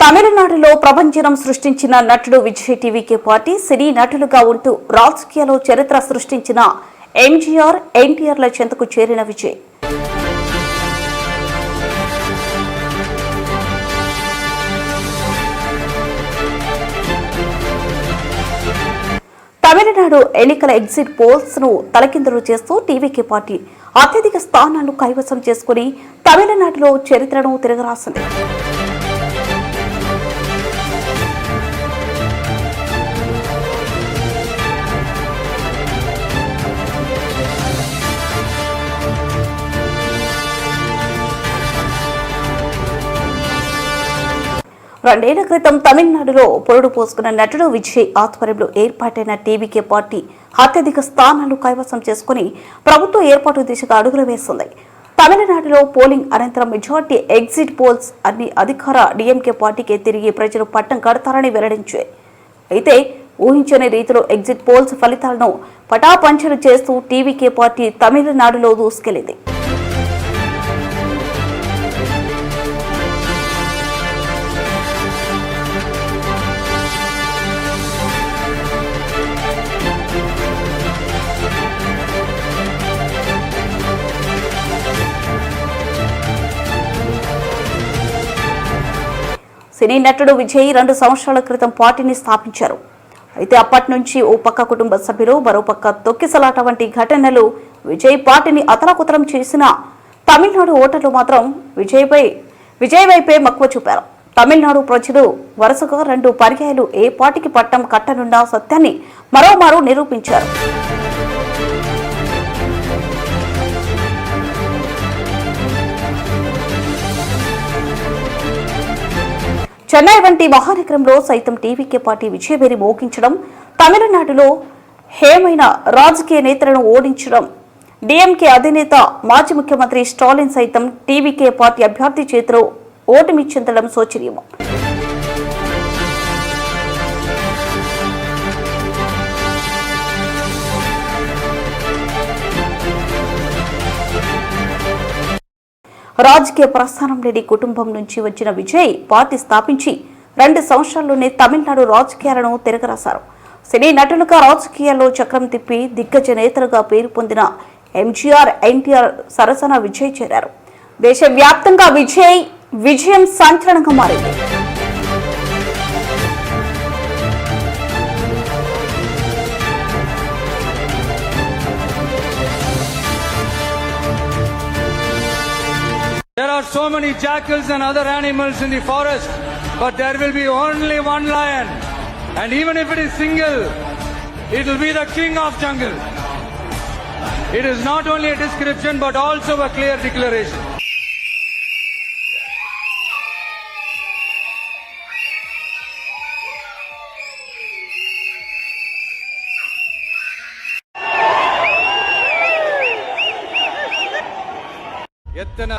తమిళనాడులో ప్రభంజనం సృష్టించిన నటుడు విజయ్ టీవీకే పార్టీ సినీ నటులుగా ఉంటూ రాజకీయాల్లో చరిత్ర సృష్టించిన ఎంజీఆర్ ఎన్టీఆర్ల చెంతకు చేరిన విజయ్ తమిళనాడు ఎన్నికల ఎగ్జిట్ పోల్స్ ను తలకిందులు చేస్తూ టీవీకే పార్టీ అత్యధిక స్థానాలను కైవసం చేసుకుని తమిళనాడులో చరిత్రను తిరగరాసింది. రెండేళ్ల క్రితం తమిళనాడులో పొరుడు పోసుకున్న నటుడు విజయ్ ఆధ్వర్యంలో ఏర్పాటైన టీవీకే పార్టీ అత్యధిక స్థానాలు కైవసం చేసుకుని ప్రభుత్వ ఏర్పాటు దిశగా అడుగులు వేస్తుంది. తమిళనాడులో పోలింగ్ అనంతరం మెజార్టీ ఎగ్జిట్ పోల్స్ అన్ని అధికార డీఎంకే పార్టీకే తిరిగి ప్రజలు పట్టం కడతారని వెల్లడించాయి. అయితే ఊహించని రీతిలో ఎగ్జిట్ పోల్స్ ఫలితాలను పటాపంచలు చేస్తూ టీవీకే పార్టీ తమిళనాడులో దూసుకెళ్లింది. సినీ నటుడు విజయ్ 2 సంవత్సరాల క్రితం పార్టీని స్థాపించారు. అయితే అప్పటి నుంచి ఓ పక్క కుటుంబ సభ్యులు, మరోపక్క తొక్కిసలాట వంటి ఘటనలు విజయ్ పార్టీని అతలాకుతలం చేసిన తమిళనాడు ఓటర్లు మాత్రం విజయ్ వైపే మక్కువ చూపారు. తమిళనాడు ప్రజలు వరుసగా 2 పర్యాయాలు ఏ పార్టీకి పట్టం కట్టనున్న సత్యాన్ని మరోమారు నిరూపించారు. చెన్నై వంటి మహానగరంలో సైతం టీవీకే పార్టీ విజయభేరి మోగించడం, తమిళనాడులో హేమైన రాజకీయ నేతలను ఓడించడం, డీఎంకే అధినేత మాజీ ముఖ్యమంత్రి స్టాలిన్ సైతం టీవీకే పార్టీ అభ్యర్థి చేతిలో ఓటమి చెందడం శోచనీయం. రాజకీయ ప్రస్థానం లేని కుటుంబం నుంచి వచ్చిన విజయ్ పార్టీ స్థాపించి 2 సంవత్సరాల్లోనే తమిళనాడు రాజకీయాలను తిరగరాశారు. సినీ నటులుగా రాజకీయాల్లో చక్రం తిప్పి దిగ్గజ నేతలుగా పేరు పొందిన ఎంజీఆర్ ఎన్టీఆర్ సరసన విజయ్ చేరారు. దేశవ్యాప్తంగా విజయం సంచలనంగా మారింది. There are so many jackals and other animals in the forest, but there will be only one lion. And even if it is single, it will be the king of jungle. It is not only a description, but also a clear declaration. Yattana